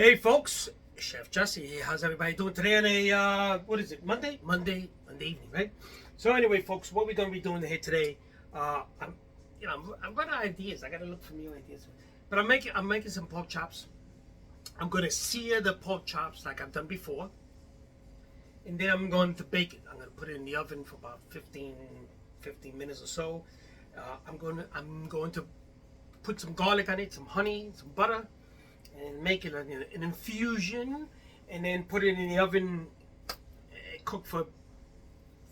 Hey folks, Chef Jesse here. How's everybody doing today on a what is it? Monday evening, right? So anyway, folks, what we're gonna be doing here today? I'm running out of ideas. I gotta look for new ideas. But I'm making some pork chops. I'm gonna sear the pork chops like I've done before, and then I'm going to bake it. I'm gonna put it in the oven for about 15 minutes or so. I'm going to put some garlic on it, some honey, some butter, and make it an infusion, and then put it in the oven, cook for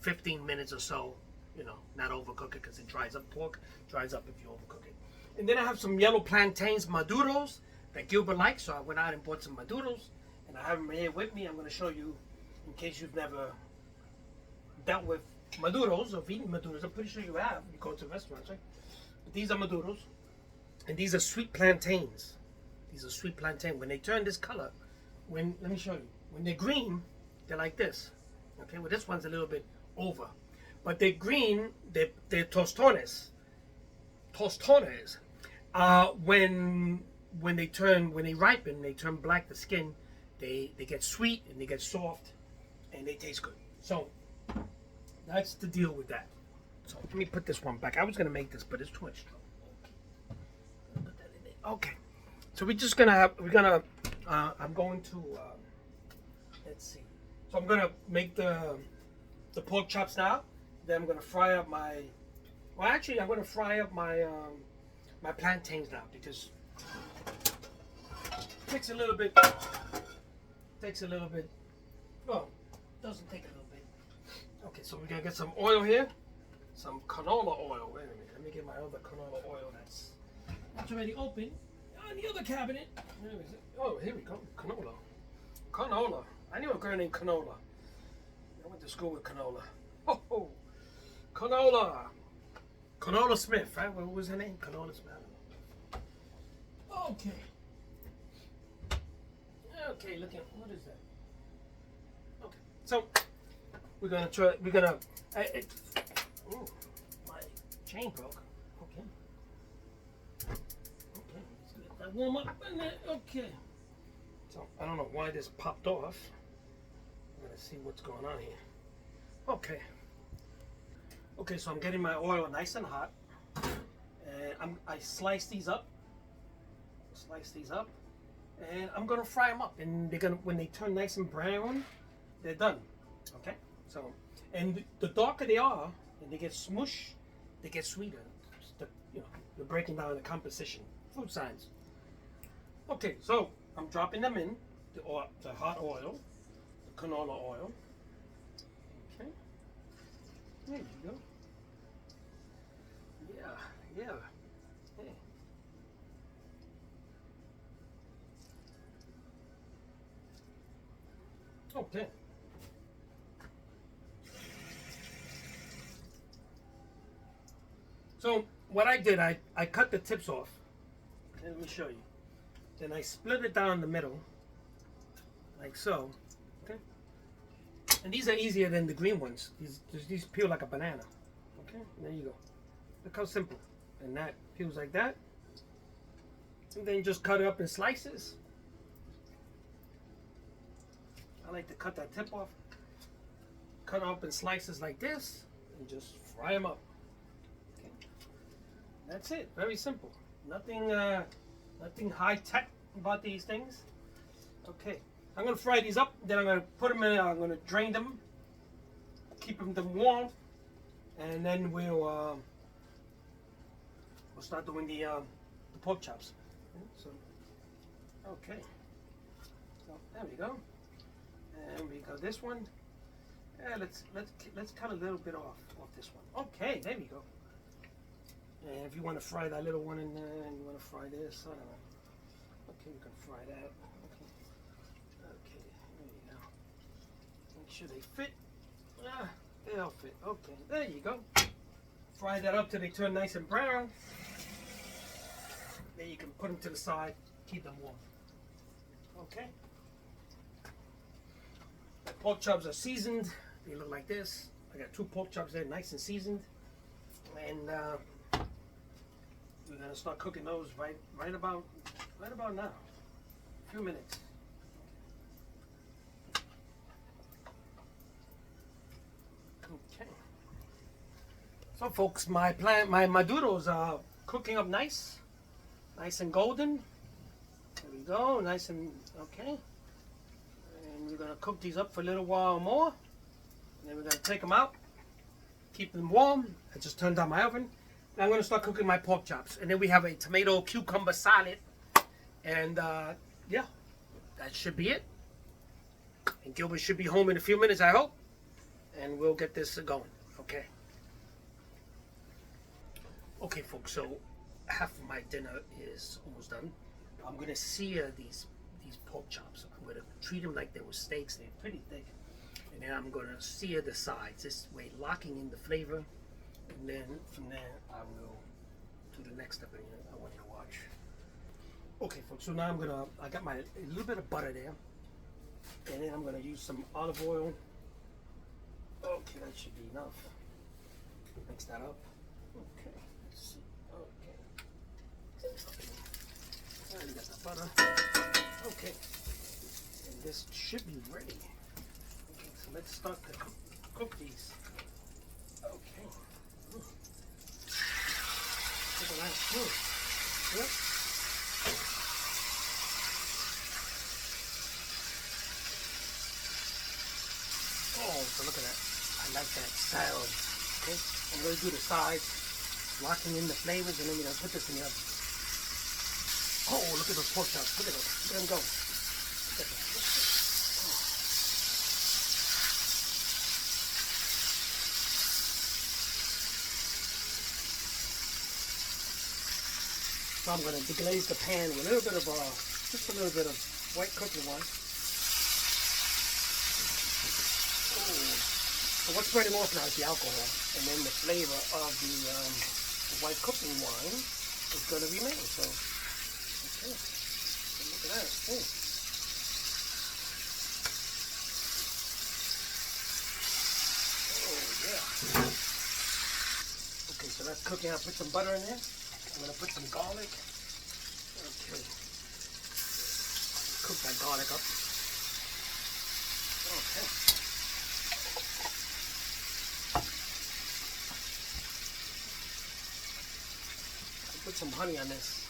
15 minutes or so. Not overcook it because it dries up. Pork dries up if you overcook it. And then I have some yellow plantains, maduros, that Gilbert likes, so I went out and bought some maduros, and I have them here with me. I'm going to show you, in case you've never dealt with maduros or eaten maduros. I'm pretty sure you have. You go to restaurants, right? But these are maduros, and these are sweet plantains. These are sweet plantain. When they turn this color, let me show you. When they're green, they're like this. Okay, well this one's a little bit over, but they're green. They're tostones. Tostones. When they ripen, they turn black. The skin, they get sweet and they get soft, and they taste good. So that's the deal with that. So let me put this one back. I was gonna make this, but it's too much trouble. Okay. So I'm going to, let's see. So I'm going to make the pork chops now. Then I'm going to fry up I'm going to fry up my plantains now, because it takes a little bit, well, it doesn't take a little bit. Okay, so we're going to get some oil here, some canola oil. Wait a minute, let me get my other canola oil that's already open. On the other cabinet. Where is it? Oh, here we go. Canola. I knew a girl named Canola. I went to school with Canola. Oh. Canola Smith, right? What was her name? Canola Smith. Okay. Look at, what is that? Okay. So, we're going to try, my chain broke. Okay. Warm up in there. Okay. So I don't know why this popped off. I'm gonna see what's going on here. Okay. So I'm getting my oil nice and hot, and I slice these up. And I'm gonna fry them up. And when they turn nice and brown, they're done. Okay. So, and the darker they are, and they get smush, they get sweeter. They're breaking down the composition. Food science. Okay, so I'm dropping them in the hot oil, the canola oil. Okay, there you go. Yeah. Hey. Okay. So what I did, I cut the tips off. Let me show you. Then I split it down the middle, like so. Okay. And these are easier than the green ones. These peel like a banana. Okay. There you go. Look how simple. And that peels like that. And then just cut it up in slices. I like to cut that tip off. Cut it up in slices like this, and just fry them up. Okay. That's it. Very simple. Nothing high tech about these things. Okay, I'm gonna fry these up. Then I'm gonna put them in. I'm gonna drain them, keep them warm, and then we'll start doing the pork chops. Okay. So there we go. And we got this one. Yeah, let's cut a little bit off this one. Okay, there we go. And if you want to fry that little one in there, and you want to fry this, I don't know. Okay, we can fry that. Okay, there you go. Make sure they fit. They all fit. Okay, there you go. Fry that up till they turn nice and brown. Then you can put them to the side, keep them warm. Okay. The pork chops are seasoned. They look like this. I got 2 pork chops there, nice and seasoned. And we're gonna start cooking those right about now. A few minutes. So, folks, my maduros are cooking up nice and golden. There we go, nice and okay. And we're gonna cook these up for a little while more. And then we're gonna take them out, keep them warm. I just turned on my oven. Now I'm gonna start cooking my pork chops. And then we have a tomato cucumber salad. And yeah, that should be it. And Gilbert should be home in a few minutes, I hope. And we'll get this going. Okay. Okay, folks. So half of my dinner is almost done. I'm gonna sear these pork chops. I'm gonna treat them like they were steaks. They're pretty thick. And then I'm gonna sear the sides. This way, locking in the flavor. And then from there, I will do the next step. I want you to watch. Okay, folks. So now I got a little bit of butter there. And then I'm going to use some olive oil. Okay, that should be enough. Mix that up. Okay, let's see. Okay. Now you got the butter. Okay. And this should be ready. Okay, so let's start to cook these. Okay. Look at that. Yep. Oh, so look at that. I like that sound. Okay, I'm going to do the sides, locking in the flavors, and then we're going to put this in the oven. Oh, look at those pork chops. Look at those. Look at them go. Look at them. Oh. So I'm going to deglaze the pan with a little bit of, just a little bit of white cooking wine. So what's burning off now is the alcohol, and then the flavor of the white cooking wine is going to remain. So, okay, so look at that. Oh. Oh yeah. Okay, so that's cooking. I'll put some butter in there. I'm going to put some garlic. Okay. Cook that garlic up. Okay. Put some honey on this.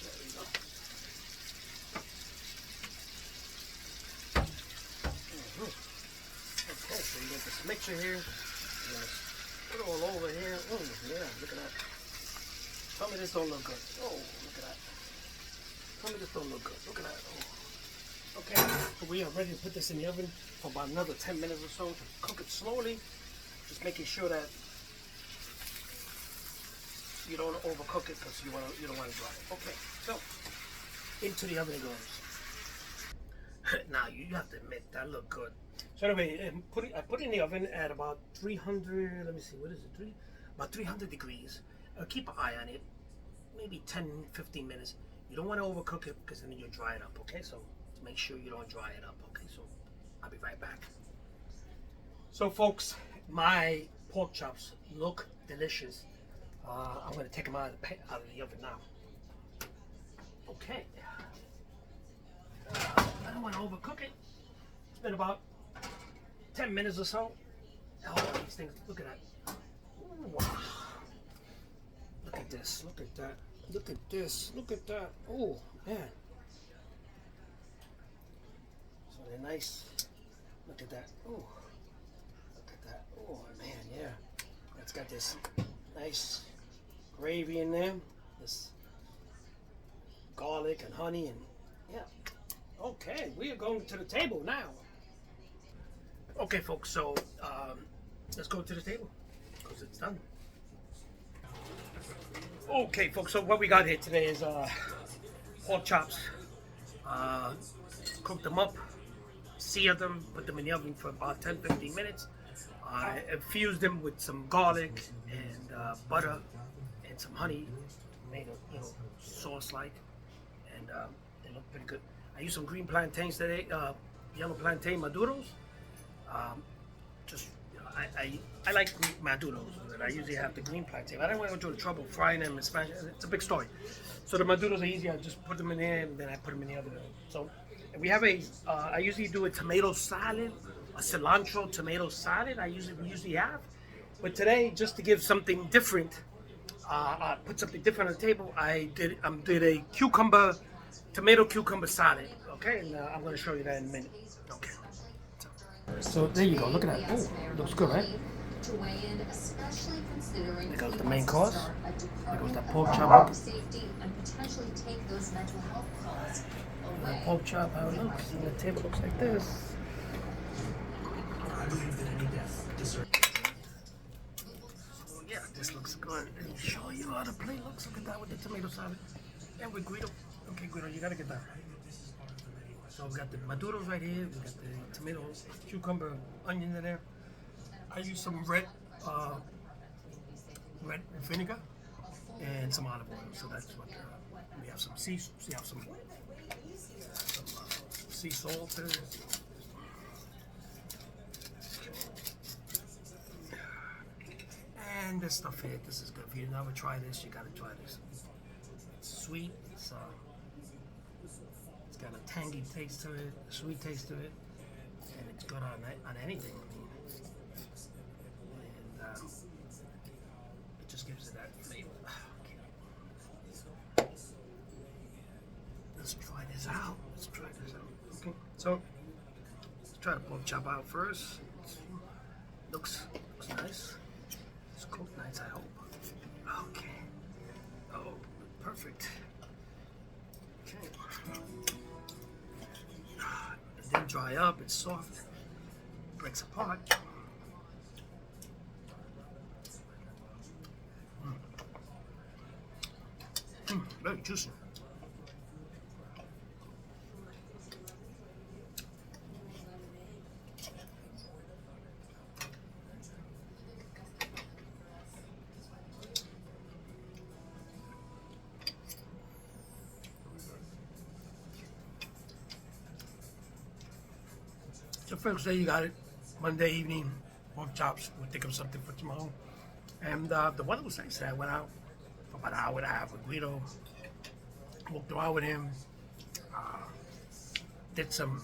There we go. Okay, so you get this mixture here. Put it all over here. Oh, yeah, look at that. Tell me this don't look good. Oh, look at that. Tell me this don't look good. Look at that. Oh. Okay, so we are ready to put this in the oven for about another 10 minutes or so to cook it slowly. Just making sure that you don't overcook it because you don't want to dry it. Okay, so into the oven it goes. Now you have to admit that looked good. So anyway, I put it in the oven at about 300. Let me see, what is it? About 300 degrees. Keep an eye on it. Maybe 10-15 minutes. You don't want to overcook it because then you'll dry it up. Okay, so make sure you don't dry it up. Okay, so I'll be right back. So folks, my pork chops look delicious. I'm going to take them out of the oven now. Okay. I don't want to overcook it. It's been about 10 minutes or so. Oh, these things, look at that. Ooh, wow. Look at this, look at that. Look at this, look at that. Oh, man. So they're nice. Look at that. Oh, look at that. Oh, man, yeah. It's got this nice gravy in there. This garlic and honey and yeah. Okay, we are going to the table now. Okay, folks, so let's go to the table because it's done. Okay, folks, so what we got here today is pork chops. Cooked them up, seared them, put them in the oven for about 10-15 minutes. I infused them with some garlic and butter and some honey, made a sauce-like, and they look pretty good. I used some green plantains today, yellow plantain maduros. I like maduros, and I usually have the green plantain. I don't want to go through the trouble frying them and smashing. It's a big story. So the maduros are easy. I just put them in there, and then I put them in the oven. So we have I usually do a tomato salad, a cilantro tomato salad. We usually have, but today just to give something different, put something different on the table. Did a tomato cucumber salad. Okay, and I'm going to show you that in a minute. Okay. So there you go. Look at that. Oh, looks good, right? There goes the main course. There goes that pork chop. The pork chop, how it looks. And the table looks like this. So yeah, this looks good. Let me show you how the plate looks. Look at that with the tomato salad. And with Guido. Okay, Guido, you gotta get that. So we got the maduros right here. We got the tomato, cucumber, onion in there. I use some red vinegar and some olive oil. So that's what we have. Some sea salt. And this stuff here, this is good. If you never try this, you gotta try this. It's sweet. It's got a tangy taste to it, a sweet taste to it, and it's good on anything. I mean, and it just gives it that flavor. Okay. Let's try this out. Okay, so let's try the pork chop out first. Looks nice. It's cooked nice, I hope. Okay. Oh, perfect. Okay. It didn't dry up, it's soft. Breaks apart. Very juicy. So folks, there you got it. Monday evening, pork chops. We'll think of something for tomorrow. And the weather was nice. I went out for about an hour and a half with Guido. Walked around with him. Did some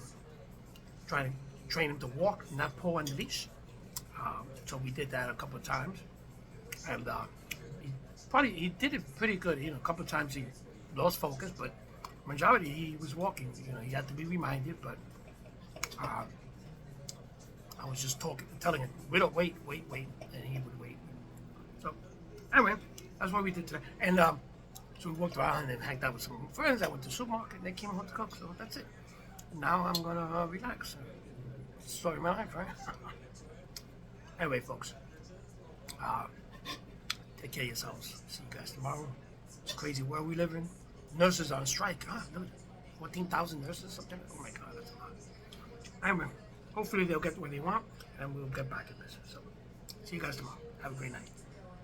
trying to train him to walk, not pull on the leash. So we did that a couple of times. And he did it pretty good. You know, a couple of times he lost focus, but majority he was walking. You know, he had to be reminded, but I was just telling him, we don't wait, and he would wait. So, anyway, that's what we did today. And so we walked around and hanged out with some friends. I went to the supermarket, and they came home to cook, so that's it. Now I'm gonna relax. Story of my life, right? Anyway, folks, take care of yourselves. See you guys tomorrow. It's a crazy world we live in. Nurses on strike. 14,000 nurses, something. Oh my God, that's a lot. Anyway, hopefully they'll get what they want, and we'll get back in business. So, see you guys tomorrow. Have a great night.